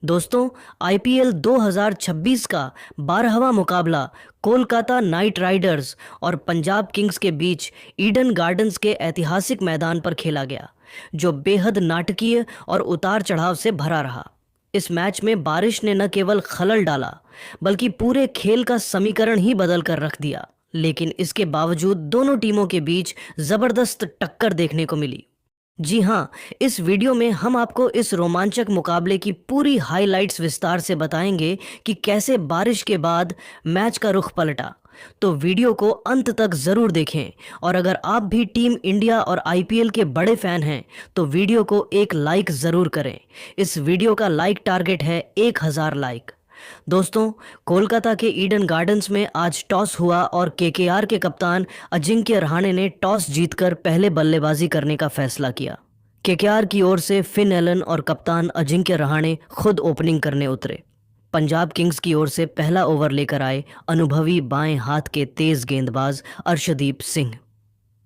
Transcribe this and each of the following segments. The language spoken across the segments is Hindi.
दोस्तों, आईपीएल 2026 का 12वां मुकाबला कोलकाता नाइट राइडर्स और पंजाब किंग्स के बीच ईडन गार्डन्स के ऐतिहासिक मैदान पर खेला गया, जो बेहद नाटकीय और उतार चढ़ाव से भरा रहा। इस मैच में बारिश ने न केवल खलल डाला, बल्कि पूरे खेल का समीकरण ही बदल कर रख दिया। लेकिन इसके बावजूद दोनों टीमों के बीच जबरदस्त टक्कर देखने को मिली। जी हाँ, इस वीडियो में हम आपको इस रोमांचक मुकाबले की पूरी हाइलाइट्स विस्तार से बताएंगे कि कैसे बारिश के बाद मैच का रुख पलटा। तो वीडियो को अंत तक ज़रूर देखें, और अगर आप भी टीम इंडिया और आईपीएल के बड़े फैन हैं तो वीडियो को एक लाइक ज़रूर करें। इस वीडियो का लाइक टारगेट है 1000 लाइक। दोस्तों, कोलकाता के ईडन गार्डन्स में आज टॉस हुआ और केकेआर के कप्तान अजिंक्य रहाणे ने टॉस जीतकर पहले बल्लेबाजी करने का फैसला किया। केकेआर की ओर से फिन एलन और कप्तान अजिंक्य रहाणे खुद ओपनिंग करने उतरे। पंजाब किंग्स की ओर से पहला ओवर लेकर आए अनुभवी बाएं हाथ के तेज गेंदबाज अर्शदीप सिंह।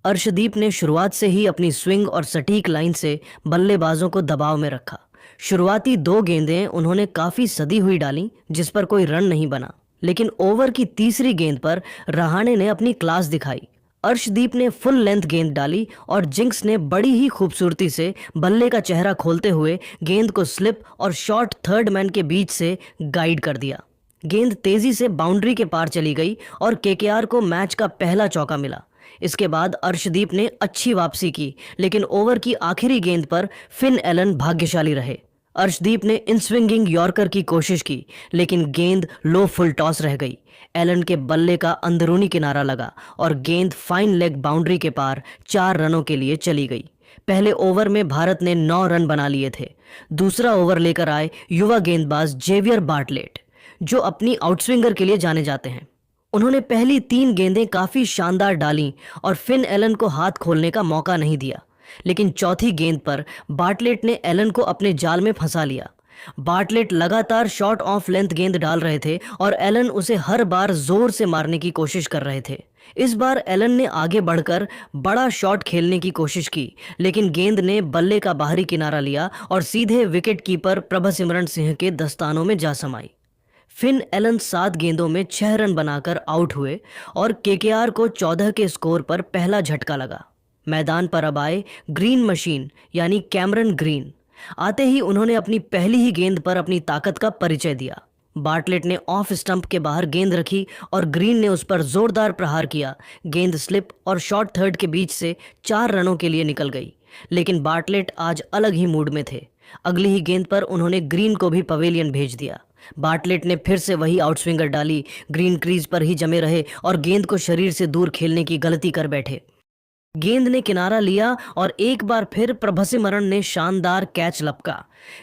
अर्शदीप ने शुरुआत से ही अपनी स्विंग और सटीक लाइन से बल्लेबाजों को दबाव में रखा। शुरुआती 2 गेंदें उन्होंने काफ़ी सदी हुई डाली, जिस पर कोई रन नहीं बना। लेकिन ओवर की तीसरी गेंद पर रहाणे ने अपनी क्लास दिखाई। अर्शदीप ने फुल लेंथ गेंद डाली और जिंक्स ने बड़ी ही खूबसूरती से बल्ले का चेहरा खोलते हुए गेंद को स्लिप और शॉर्ट थर्ड मैन के बीच से गाइड कर दिया। गेंद तेजी से बाउंड्री के पार चली गई और केकेआर को मैच का पहला चौका मिला। इसके बाद अर्शदीप ने अच्छी वापसी की, लेकिन ओवर की आखिरी गेंद पर फिन एलन भाग्यशाली रहे। अर्शदीप ने इन स्विंगिंग यॉर्कर की कोशिश की, लेकिन गेंद लो फुल टॉस रह गई। एलन के बल्ले का अंदरूनी किनारा लगा और गेंद फाइन लेग बाउंड्री के पार 4 रनों के लिए चली गई। पहले ओवर में भारत ने 9 रन बना लिए थे। दूसरा ओवर लेकर आए युवा गेंदबाज जेवियर बार्टलेट, जो अपनी आउटस्विंगर के लिए जाने जाते हैं। उन्होंने पहली 3 गेंदें काफ़ी शानदार डालीं और फिन एलन को हाथ खोलने का मौका नहीं दिया। लेकिन चौथी गेंद पर बार्टलेट ने एलन को अपने जाल में फंसा लिया। बार्टलेट लगातार शॉर्ट ऑफ लेंथ गेंद डाल रहे थे और एलन उसे हर बार जोर से मारने की कोशिश कर रहे थे। इस बार एलन ने आगे बढ़कर बड़ा शॉट खेलने की कोशिश की, लेकिन गेंद ने बल्ले का बाहरी किनारा लिया और सीधे विकेट कीपर प्रभसिमरन सिंह के दस्तानों में जा समाई। फिन एलन 7 गेंदों में 6 रन बनाकर आउट हुए और केकेआर को 14 के स्कोर पर पहला झटका लगा। मैदान पर अब आए ग्रीन मशीन यानी कैमरन ग्रीन। आते ही उन्होंने अपनी पहली ही गेंद पर अपनी ताकत का परिचय दिया। बार्टलेट ने ऑफ स्टंप के बाहर गेंद रखी और ग्रीन ने उस पर जोरदार प्रहार किया। गेंद स्लिप और शॉर्ट थर्ड के बीच से 4 रनों के लिए निकल गई। लेकिन बार्टलेट आज अलग ही मूड में थे। अगली ही गेंद पर उन्होंने ग्रीन को भी पवेलियन भेज दिया। बार्टलेट ने फिर से वही आउटस्विंगर डाली। ग्रीन क्रीज पर ही जमे रहे और गेंद को शरीर से दूर खेलने की गलती कर बैठे। गेंद ने किनारा लिया और एक बार फिर प्रभसिमरन ने शानदार कैच लपका।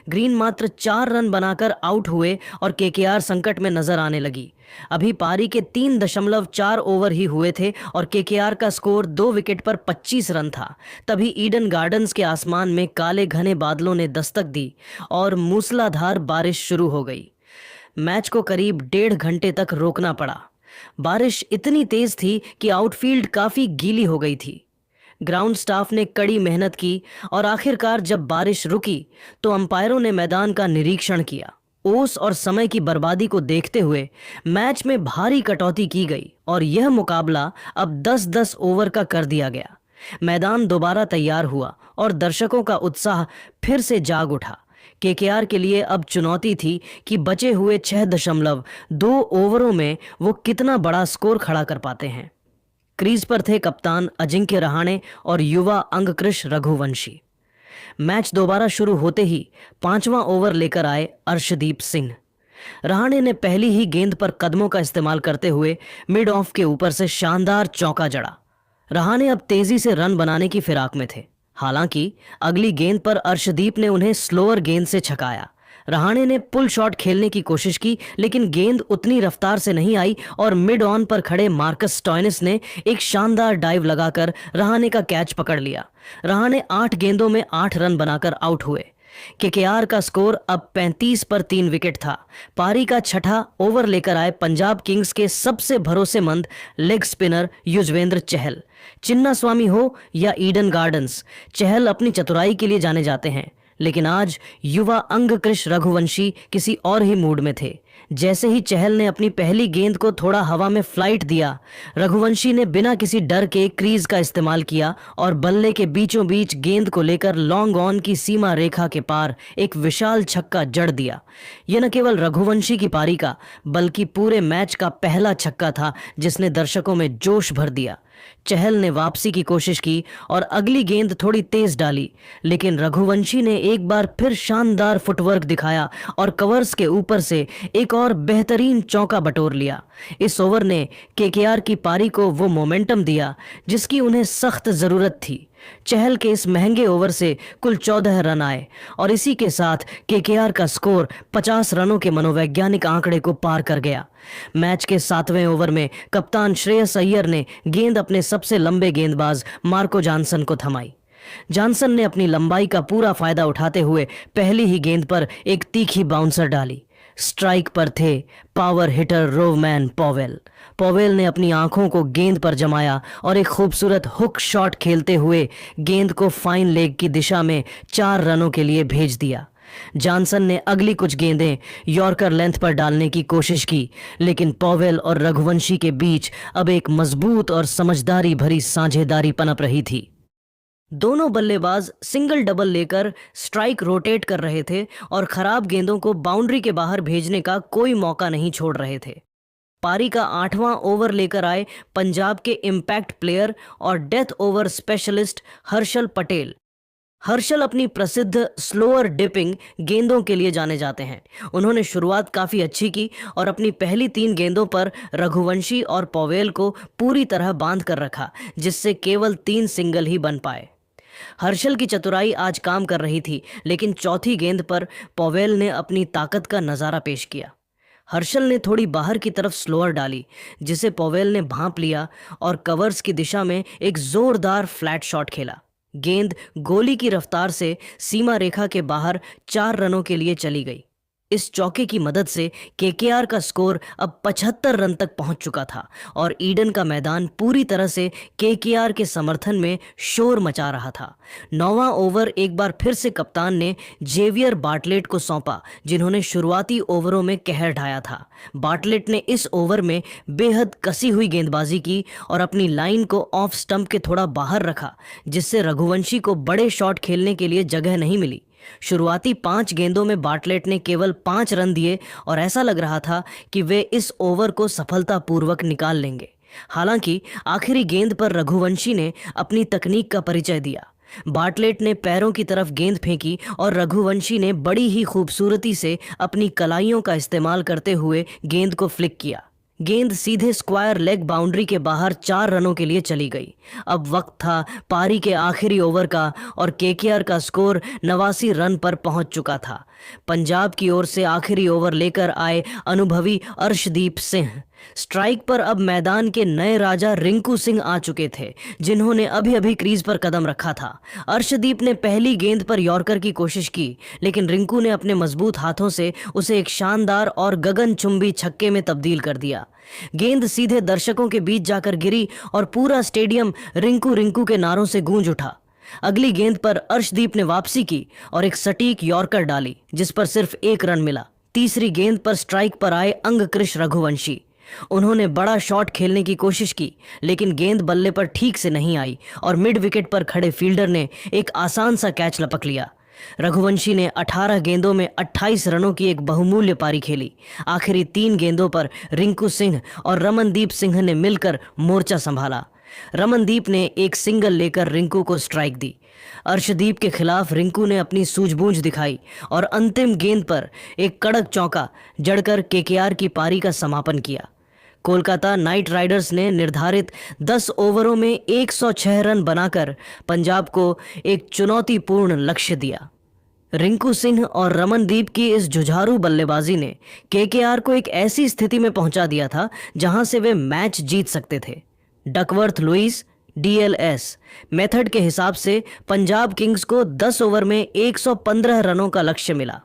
ग्रीन मात्र 4 रन बनाकर आउट हुए और केकेआर संकट में नजर आने लगी। अभी पारी के 3.4 ओवर ही हुए थे और केकेआर का स्कोर 2 विकेट पर 25 रन था। तभी ईडन गार्डन्स के आसमान में काले घने बादलों ने दस्तक दी और मूसलाधार बारिश शुरू हो गई। मैच को करीब 1.5 घंटे तक रोकना पड़ा। बारिश इतनी तेज थी कि आउटफील्ड काफ़ी गीली हो गई थी। ग्राउंड स्टाफ ने कड़ी मेहनत की और आखिरकार जब बारिश रुकी तो अंपायरों ने मैदान का निरीक्षण किया। ओस और समय की बर्बादी को देखते हुए मैच में भारी कटौती की गई और यह मुकाबला अब 10-10 ओवर का कर दिया गया। मैदान दोबारा तैयार हुआ और दर्शकों का उत्साह फिर से जाग उठा। केकेआर के लिए अब चुनौती थी कि बचे हुए 6.2 ओवरों में वो कितना बड़ा स्कोर खड़ा कर पाते हैं। क्रीज पर थे कप्तान अजिंक्य रहाणे और युवा अंगकृश रघुवंशी। मैच दोबारा शुरू होते ही 5वां ओवर लेकर आए अर्शदीप सिंह। रहाणे ने पहली ही गेंद पर कदमों का इस्तेमाल करते हुए मिड ऑफ के ऊपर से शानदार चौका जड़ा। रहाणे अब तेजी से रन बनाने की फिराक में थे। हालांकि अगली गेंद पर अर्शदीप ने उन्हें स्लोअर गेंद से छकाया। रहाणे ने पुल शॉट खेलने की कोशिश की, लेकिन गेंद उतनी रफ्तार से नहीं आई और मिड ऑन पर खड़े मार्कस स्टोइनिस ने एक शानदार डाइव लगाकर रहाणे का कैच पकड़ लिया। रहाणे 8 गेंदों में 8 रन बनाकर आउट हुए। केकेआर का स्कोर अब 35 पर 3 विकेट था। पारी का 6ठा ओवर लेकर आए पंजाब किंग्स के सबसे भरोसेमंद लेग स्पिनर युजवेंद्र चहल। चिन्नास्वामी हो या ईडन गार्डन्स, चहल अपनी चतुराई के लिए जाने जाते हैं। लेकिन आज युवा अंगकृश रघुवंशी किसी और ही मूड में थे। जैसे ही चहल ने अपनी पहली गेंद को थोड़ा हवा में फ्लाइट दिया, रघुवंशी ने बिना किसी डर के क्रीज का इस्तेमाल किया और बल्ले के बीचों बीच गेंद को लेकर लॉन्ग ऑन की सीमा रेखा के पार एक विशाल छक्का जड़ दिया। यह न केवल रघुवंशी की पारी का बल्कि पूरे मैच का पहला छक्का था जिसने दर्शकों में जोश भर दिया। चहल ने वापसी की कोशिश की और अगली गेंद थोड़ी तेज डाली, लेकिन रघुवंशी ने एक बार फिर शानदार फुटवर्क दिखाया और कवर्स के ऊपर से एक और बेहतरीन चौका बटोर लिया। इस ओवर ने केकेआर की पारी को वो मोमेंटम दिया जिसकी उन्हें सख्त जरूरत थी। चहल के इस महंगे ओवर से कुल 14 रन आए और इसी के साथ केकेआर का स्कोर 50 रनों के मनोवैज्ञानिक आंकड़े को पार कर गया। मैच के 7वें ओवर में कप्तान श्रेयस अय्यर ने गेंद अपने सबसे लंबे गेंदबाज मार्को जानसन को थमाई। जानसन ने अपनी लंबाई का पूरा फायदा उठाते हुए पहली ही गेंद पर एक तीखी बाउंसर डाली। स्ट्राइक पर थे power hitter Rovman Powell. Powell ने अपनी आंखों को गेंद पर जमाया और एक खूबसूरत हुक शॉट खेलते हुए गेंद को फाइन लेग की दिशा में 4 रनों के लिए भेज दिया। जानसन ने अगली कुछ गेंदें यॉर्कर लेंथ पर डालने की कोशिश की, लेकिन पॉवेल और रघुवंशी के बीच अब एक मजबूत और समझदारी भरी साझेदारी पनप रही थी। दोनों बल्लेबाज सिंगल डबल लेकर स्ट्राइक रोटेट कर रहे थे और खराब गेंदों को बाउंड्री के बाहर भेजने का कोई मौका नहीं छोड़ रहे थे। पारी का 8वां ओवर लेकर आए पंजाब के इम्पैक्ट प्लेयर और death over specialist Harshal Patel. Harshal अपनी प्रसिद्ध स्लोअर डिपिंग गेंदों के लिए जाने जाते हैं। उन्होंने शुरुआत काफ़ी अच्छी की और अपनी पहली 3 गेंदों पर रघुवंशी और पॉवेल को पूरी तरह बांध कर रखा, जिससे केवल 3 सिंगल ही बन पाए। हर्षल की चतुराई आज काम कर रही थी, लेकिन चौथी गेंद पर पॉवेल ने अपनी ताकत का नज़ारा पेश किया। हर्षल ने थोड़ी बाहर की तरफ स्लोअर डाली, जिसे पॉवेल ने भांप लिया और कवर्स की दिशा में एक जोरदार फ्लैट शॉट खेला। गेंद गोली की रफ्तार से सीमा रेखा के बाहर 4 रनों के लिए चली गई। इस चौके की मदद से केकेआर का स्कोर अब 75 रन तक पहुंच चुका था और ईडन का मैदान पूरी तरह से केकेआर के समर्थन में शोर मचा रहा था। 9वां ओवर एक बार फिर से कप्तान ने जेवियर बार्टलेट को सौंपा, जिन्होंने शुरुआती ओवरों में कहर ढाया था। बार्टलेट ने इस ओवर में बेहद कसी हुई गेंदबाजी की और अपनी लाइन को ऑफ स्टंप के थोड़ा बाहर रखा, जिससे रघुवंशी को बड़े शॉट खेलने के लिए जगह नहीं मिली। शुरुआती 5 गेंदों में बार्टलेट ने केवल 5 रन दिए और ऐसा लग रहा था कि वे इस ओवर को सफलतापूर्वक निकाल लेंगे। हालांकि आखिरी गेंद पर रघुवंशी ने अपनी तकनीक का परिचय दिया। बार्टलेट ने पैरों की तरफ गेंद फेंकी और रघुवंशी ने बड़ी ही खूबसूरती से अपनी कलाइयों का इस्तेमाल करते हुए गेंद को फ्लिक किया। गेंद सीधे स्क्वायर लेग बाउंड्री के बाहर 4 रनों के लिए चली गई। अब वक्त था पारी के आखिरी ओवर का और केकेआर का स्कोर 89 रन पर पहुंच चुका था। पंजाब की ओर से आखिरी ओवर लेकर आए अनुभवी अर्शदीप सिंह। स्ट्राइक पर अब मैदान के नए राजा रिंकू सिंह आ चुके थे, जिन्होंने अभी अभी क्रीज पर कदम रखा था। अर्शदीप ने पहली गेंद पर यॉर्कर की कोशिश की, लेकिन रिंकू ने अपने मजबूत हाथों से उसे एक शानदार और गगनचुंबी छक्के में तब्दील कर दिया। गेंद सीधे दर्शकों के बीच जाकर गिरी और पूरा स्टेडियम रिंकू रिंकू के नारों से गूंज उठा। अगली गेंद पर अर्शदीप ने वापसी की और एक सटीक यॉर्कर डाली, जिस पर सिर्फ 1 रन मिला। तीसरी गेंद पर स्ट्राइक पर आए अंगकृश रघुवंशी। उन्होंने बड़ा शॉट खेलने की कोशिश की, लेकिन गेंद बल्ले पर ठीक से नहीं आई और मिड विकेट पर खड़े फील्डर ने एक आसान सा कैच लपक लिया। रघुवंशी ने 18 गेंदों में 28 रनों की एक बहुमूल्य पारी खेली। आखिरी 3 गेंदों पर रिंकू सिंह और रमनदीप सिंह ने मिलकर मोर्चा संभाला। रमनदीप ने एक सिंगल लेकर रिंकू को स्ट्राइक दी। अर्शदीप के खिलाफ रिंकू ने अपनी सूझबूझ दिखाई और अंतिम गेंद पर एक कड़क चौका जड़कर केकेआर की पारी का समापन किया। कोलकाता नाइट राइडर्स ने निर्धारित 10 ओवरों में 106 रन बनाकर पंजाब को एक चुनौतीपूर्ण लक्ष्य दिया। रिंकू सिंह और रमनदीप की इस जुझारू बल्लेबाजी ने केकेआर को एक ऐसी स्थिति में पहुंचा दिया था जहां से वे मैच जीत सकते थे। डकवर्थ लुइस DLS मेथड के हिसाब से पंजाब किंग्स को 10 ओवर में 115 रनों का लक्ष्य मिला।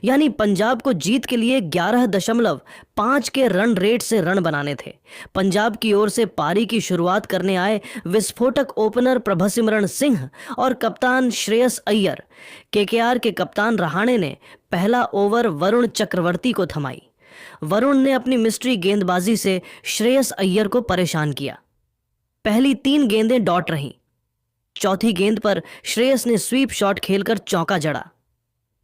यानी पंजाब को जीत के लिए 11.5 के रन रेट से रन बनाने थे। पंजाब की ओर से पारी की शुरुआत करने आए विस्फोटक ओपनर प्रभसिमरन सिंह और कप्तान श्रेयस अय्यर। केकेआर के कप्तान रहाणे ने पहला ओवर वरुण चक्रवर्ती को थमाई। वरुण ने अपनी मिस्ट्री गेंदबाजी से श्रेयस अय्यर को परेशान किया। पहली 3 गेंदें डॉट रहीं। चौथी गेंद पर श्रेयस ने स्वीप शॉट खेलकर चौका जड़ा।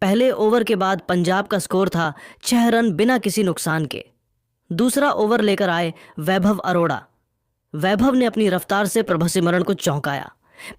पहले ओवर के बाद पंजाब का स्कोर था 6 रन बिना किसी नुकसान के। दूसरा ओवर लेकर आए वैभव अरोड़ा। वैभव ने अपनी रफ्तार से प्रभसिमरन को चौंकाया।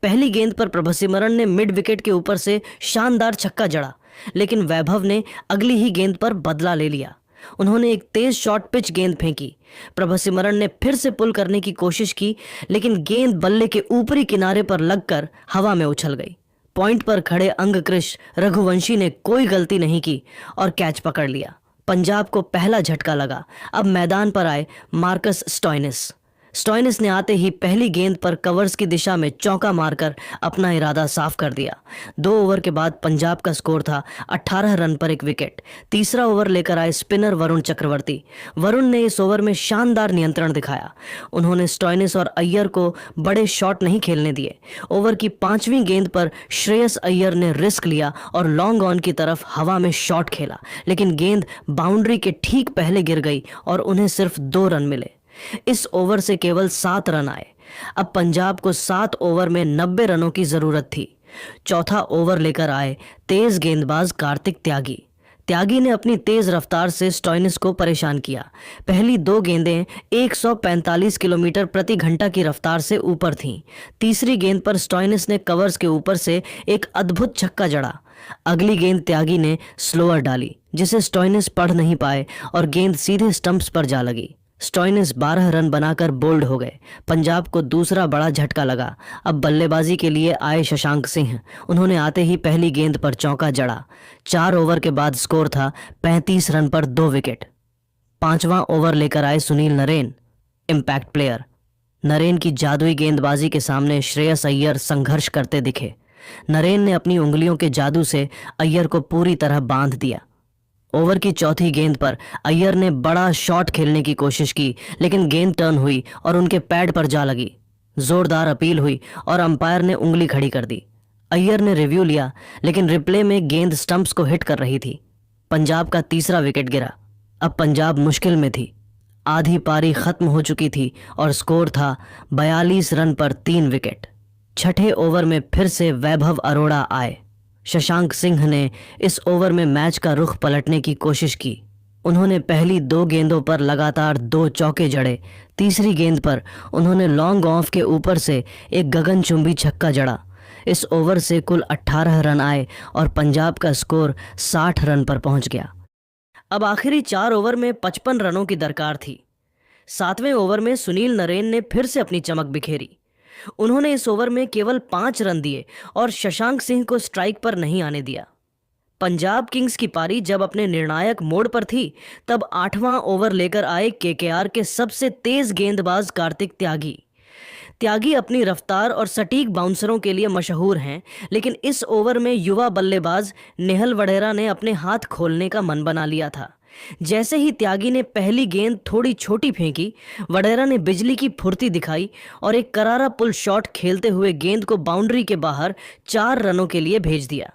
पहली गेंद पर प्रभसिमरन ने मिड विकेट के ऊपर से शानदार छक्का जड़ा, लेकिन वैभव ने अगली ही गेंद पर बदला ले लिया। उन्होंने एक तेज शॉर्ट पिच गेंद फेंकी। प्रभसिमरन ने फिर से पुल करने की कोशिश की, लेकिन गेंद बल्ले के ऊपरी किनारे पर लगकर हवा में उछल गई। पॉइंट पर खड़े अंगकृश रघुवंशी ने कोई गलती नहीं की और कैच पकड़ लिया। पंजाब को पहला झटका लगा। अब मैदान पर आए मार्कस स्टोइनिस। स्टोइनिस ने आते ही पहली गेंद पर कवर्स की दिशा में चौका मारकर अपना इरादा साफ कर दिया। 2 ओवर के बाद पंजाब का स्कोर था 18 रन पर 1 विकेट। तीसरा ओवर लेकर आए स्पिनर वरुण चक्रवर्ती। वरुण ने इस ओवर में शानदार नियंत्रण दिखाया। उन्होंने स्टोइनिस और अय्यर को बड़े शॉट नहीं खेलने दिए। ओवर की 5वीं गेंद पर श्रेयस अय्यर ने रिस्क लिया और लॉन्ग ऑन की तरफ हवा में शॉट खेला, लेकिन गेंद बाउंड्री के ठीक पहले गिर गई और उन्हें सिर्फ 2 रन मिले। इस ओवर से केवल 7 रन आए। अब पंजाब को 7 ओवर में 90 रनों की जरूरत थी। चौथा ओवर लेकर आए तेज गेंदबाज कार्तिक त्यागी। त्यागी ने अपनी तेज रफ्तार से स्टोइनिस को परेशान किया। पहली 2 गेंदें 145 किलोमीटर प्रति घंटा की रफ्तार से ऊपर थीं। तीसरी गेंद पर स्टोइनिस ने कवर्स के ऊपर से एक अद्भुत छक्का जड़ा। अगली गेंद त्यागी ने स्लोअर डाली, जिसे स्टोइनिस पढ़ नहीं पाए और गेंद सीधे स्टंप्स पर जा लगी। स्टोइनिस 12 रन बनाकर बोल्ड हो गए। पंजाब को दूसरा बड़ा झटका लगा। अब बल्लेबाजी के लिए आए शशांक सिंह। उन्होंने आते ही पहली गेंद पर चौका जड़ा। 4 ओवर के बाद स्कोर था 35 रन पर 2 विकेट। 5वां ओवर लेकर आए सुनील नरेन, इम्पैक्ट प्लेयर। नरेन की जादुई गेंदबाजी के सामने श्रेयस अय्यर संघर्ष करते दिखे। नरेन ने अपनी उंगलियों के जादू से अय्यर को पूरी तरह बांध दिया। ओवर की चौथी गेंद पर अय्यर ने बड़ा शॉट खेलने की कोशिश की, लेकिन गेंद टर्न हुई और उनके पैड पर जा लगी। जोरदार अपील हुई और अंपायर ने उंगली खड़ी कर दी। अय्यर ने रिव्यू लिया, लेकिन रिप्ले में गेंद स्टंप्स को हिट कर रही थी। पंजाब का तीसरा विकेट गिरा। अब पंजाब मुश्किल में थी। आधी पारी खत्म हो चुकी थी और स्कोर था 42 रन पर 3 विकेट। छठे ओवर में फिर से वैभव अरोड़ा आए। शशांक सिंह ने इस ओवर में मैच का रुख पलटने की कोशिश की। उन्होंने पहली 2 गेंदों पर लगातार 2 चौके जड़े। तीसरी गेंद पर उन्होंने लॉन्ग ऑफ के ऊपर से एक गगनचुंबी छक्का जड़ा। इस ओवर से कुल 18 रन आए और पंजाब का स्कोर 60 रन पर पहुंच गया। अब आखिरी 4 ओवर में 55 रनों की दरकार थी। 7वें ओवर में सुनील नरेन ने फिर से अपनी चमक बिखेरी। उन्होंने इस ओवर में केवल 5 रन दिए और शशांक सिंह को स्ट्राइक पर नहीं आने दिया। पंजाब किंग्स की पारी जब अपने निर्णायक मोड़ पर थी, तब 8वां ओवर लेकर आए केकेआर के सबसे तेज गेंदबाज कार्तिक त्यागी। त्यागी अपनी रफ्तार और सटीक बाउंसरों के लिए मशहूर हैं, लेकिन इस ओवर में युवा बल्लेबाज नेहल वढेरा ने अपने हाथ खोलने का मन बना लिया था। जैसे ही त्यागी ने पहली गेंद थोड़ी छोटी फेंकी, वढेरा ने बिजली की फुर्ती दिखाई और एक करारा पुल शॉट खेलते हुए गेंद को बाउंड्री के बाहर 4 रनों के लिए भेज दिया।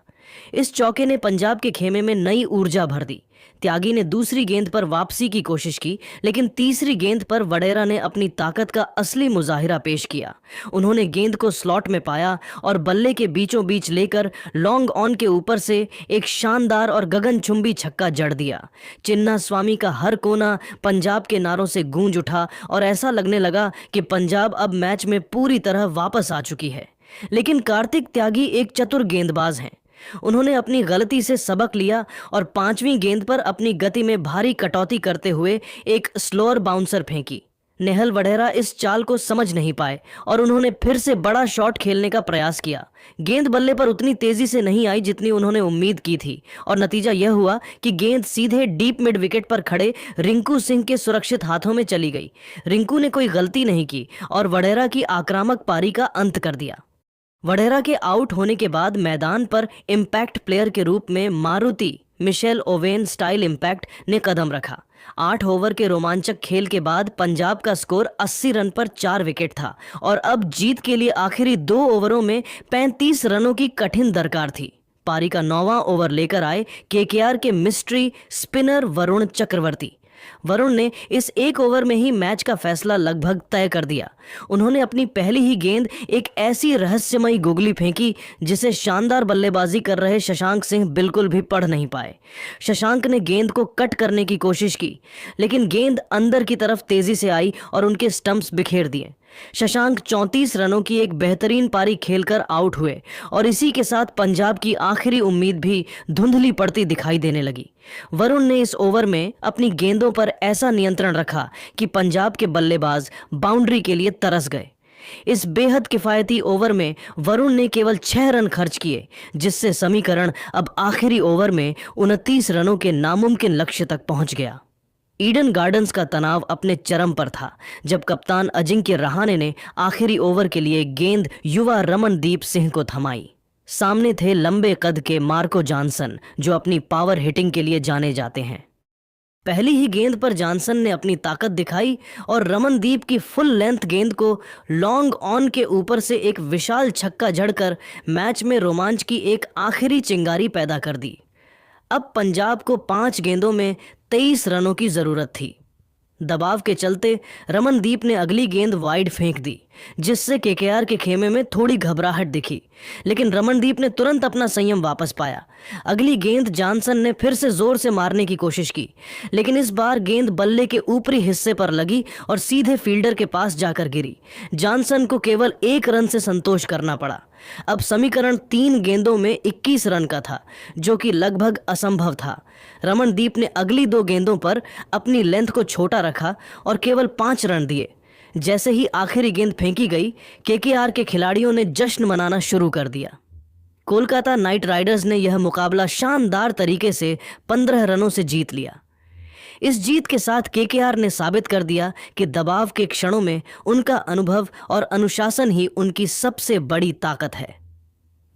इस चौके ने पंजाब के खेमे में नई ऊर्जा भर दी। त्यागी ने दूसरी गेंद पर वापसी की कोशिश की, लेकिन तीसरी गेंद पर वढेरा ने अपनी ताकत का असली मुजाहिरा पेश किया। उन्होंने गेंद को स्लॉट में पाया और बल्ले के बीचों बीच लेकर लॉन्ग ऑन के ऊपर से एक शानदार और गगनचुंबी छक्का जड़ दिया। चिन्ना स्वामी का हर कोना पंजाब के नारों से गूंज उठा और ऐसा लगने लगा कि पंजाब अब मैच में पूरी तरह वापस आ चुकी है। लेकिन कार्तिक त्यागी एक चतुर गेंदबाज हैं। उन्होंने अपनी गलती से सबक लिया और 5वीं गेंद पर अपनी गति में भारी कटौती करते हुए एक स्लोअर बाउंसर फेंकी। नेहल वढेरा इस चाल को समझ नहीं पाए और उन्होंने फिर से बड़ा शॉट खेलने का प्रयास किया। गेंद बल्ले पर उतनी तेजी से नहीं आई जितनी उन्होंने उम्मीद की थी और नतीजा यह हुआ कि गेंद सीधे डीप मिड विकेट पर खड़े रिंकू सिंह के सुरक्षित हाथों में चली गई। रिंकू ने कोई गलती नहीं की और वढेरा की आक्रामक पारी का अंत कर दिया। वढेरा के आउट होने के बाद मैदान पर इम्पैक्ट प्लेयर के रूप में मारुति मिशेल ओवेन स्टाइल इम्पैक्ट ने कदम रखा। 8 ओवर के रोमांचक खेल के बाद पंजाब का स्कोर 80 रन पर 4 विकेट था और अब जीत के लिए आखिरी 2 ओवरों में 35 रनों की कठिन दरकार थी। पारी का 9वां ओवर लेकर आए केकेआर के मिस्ट्री स्पिनर वरुण चक्रवर्ती। वरुण ने इस 1 ओवर में ही मैच का फैसला लगभग तय कर दिया। उन्होंने अपनी पहली ही गेंद एक ऐसी रहस्यमयी गुगली फेंकी जिसे शानदार बल्लेबाजी कर रहे शशांक सिंह बिल्कुल भी पढ़ नहीं पाए। शशांक ने गेंद को कट करने की कोशिश की, लेकिन गेंद अंदर की तरफ तेजी से आई और उनके स्टंप्स बिखेर दिए। शशांक 34 रनों की एक बेहतरीन पारी खेलकर आउट हुए और इसी के साथ पंजाब की आखिरी उम्मीद भी धुंधली पड़ती दिखाई देने लगी। वरुण ने इस ओवर में अपनी गेंदों पर ऐसा नियंत्रण रखा कि पंजाब के बल्लेबाज बाउंड्री के लिए तरस गए। इस बेहद किफायती ओवर में वरुण ने केवल 6 रन खर्च किए, जिससे समीकरण अब आखिरी ओवर में 29 रनों के नामुमकिन लक्ष्य तक पहुंच गया। ईडन गार्डन्स का तनाव अपने चरम पर था जब कप्तान अजिंक्य रहाणे ने आखिरी ओवर के लिए गेंद युवा रमनदीप सिंह को थमाई। सामने थे लंबे कद के मार्को जॉनसन, जो अपनी पावर हिटिंग के लिए जाने जाते हैं। पहली ही गेंद पर जॉनसन ने अपनी ताकत दिखाई और रमनदीप की फुल लेंथ गेंद को लॉन्ग ऑन के ऊपर से एक विशाल छक्का जड़कर मैच में रोमांच की एक आखिरी चिंगारी पैदा कर दी। अब पंजाब को 5 गेंदों में 23 रनों की जरूरत थी। दबाव के चलते रमनदीप ने अगली गेंद वाइड फेंक दी, जिससे केकेआर के खेमे में थोड़ी घबराहट दिखी, लेकिन रमनदीप ने तुरंत अपना संयम वापस पाया। अगली गेंद जॉनसन ने फिर से जोर से मारने की कोशिश की, लेकिन इस बार गेंद बल्ले के ऊपरी हिस्से पर लगी और सीधे फील्डर के पास जाकर गिरी। जॉनसन को केवल 1 रन से संतोष करना पड़ा। अब समीकरण 3 गेंदों में 21 रन का था, जो कि लगभग असंभव था। रमनदीप ने अगली 2 गेंदों पर अपनी लेंथ को छोटा रखा और केवल 5 रन दिए। जैसे ही आखिरी गेंद फेंकी गई, केकेआर के खिलाड़ियों ने जश्न मनाना शुरू कर दिया। कोलकाता नाइट राइडर्स ने यह मुकाबला शानदार तरीके से 15 रनों से जीत लिया। इस जीत के साथ केकेआर ने साबित कर दिया कि दबाव के क्षणों में उनका अनुभव और अनुशासन ही उनकी सबसे बड़ी ताकत है।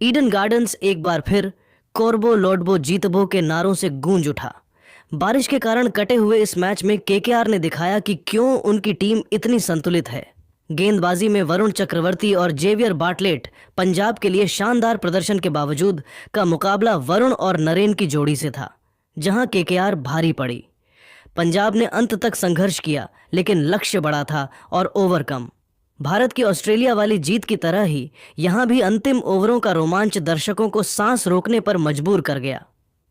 ईडन गार्डन्स एक बार फिर कोरबो लोडबो जीतबो के नारों से गूंज उठा। बारिश के कारण कटे हुए इस मैच में केकेआर ने दिखाया कि क्यों उनकी टीम इतनी संतुलित है। गेंदबाजी में वरुण चक्रवर्ती और जेवियर बार्टलेट पंजाब के लिए शानदार प्रदर्शन के बावजूद का मुकाबला वरुण और नरेन की जोड़ी से था, जहां केकेआर भारी पड़ी। पंजाब ने अंत तक संघर्ष किया, लेकिन लक्ष्य बड़ा था और ओवर कम। भारत की ऑस्ट्रेलिया वाली जीत की तरह ही यहां भी अंतिम ओवरों का रोमांच दर्शकों को सांस रोकने पर मजबूर कर गया।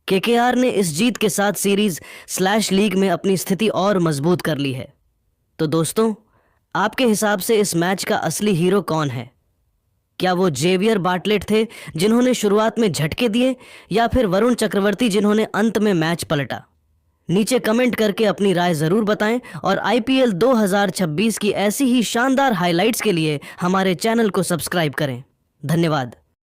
केकेआर ने इस जीत के साथ सीरीज / लीग में अपनी स्थिति और मजबूत कर ली है। तो दोस्तों, आपके हिसाब से इस मैच का असली हीरो कौन है? क्या वो जेवियर बार्टलेट थे जिन्होंने शुरुआत में झटके दिए, या फिर वरुण चक्रवर्ती जिन्होंने अंत में मैच पलटा? नीचे कमेंट करके अपनी राय जरूर बताएं और IPL 2026 की ऐसी ही शानदार हाइलाइट्स के लिए हमारे चैनल को सब्सक्राइब करें। धन्यवाद।